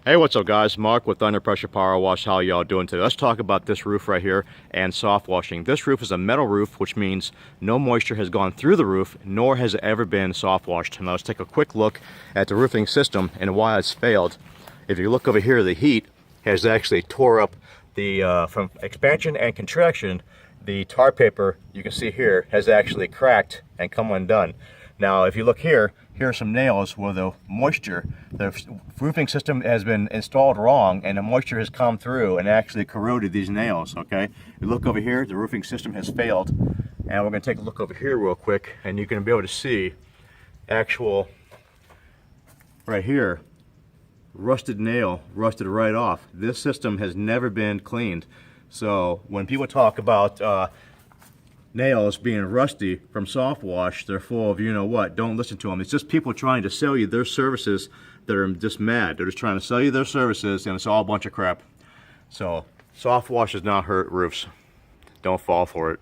Hey, what's up guys? Mark with Thunder Pressure Power Wash. How y'all doing today? Let's talk about this roof right here and soft washing. This roof is a metal roof, which means no moisture has gone through the roof, nor has it ever been soft washed. Now let's take a quick look at the roofing system and why it's failed. If you look over here, the heat has actually tore up the, from expansion and contraction, the tar paper you can see here has actually cracked and come undone. Now if you look here, here are some nails where the moisture, the roofing system has been installed wrong and the moisture has come through and actually corroded these nails, okay? You look over here, the roofing system has failed, and we're gonna take a look over here real quick and you're gonna be able to see actual, right here, rusted nail, rusted right off. This system has never been cleaned. So when people talk about nails being rusty from soft wash, they're full of you know what. Don't listen to them. It's just people trying to sell you their services that are just mad. They're just trying to sell you their services and it's all a bunch of crap. So soft wash does not hurt roofs. Don't fall for it.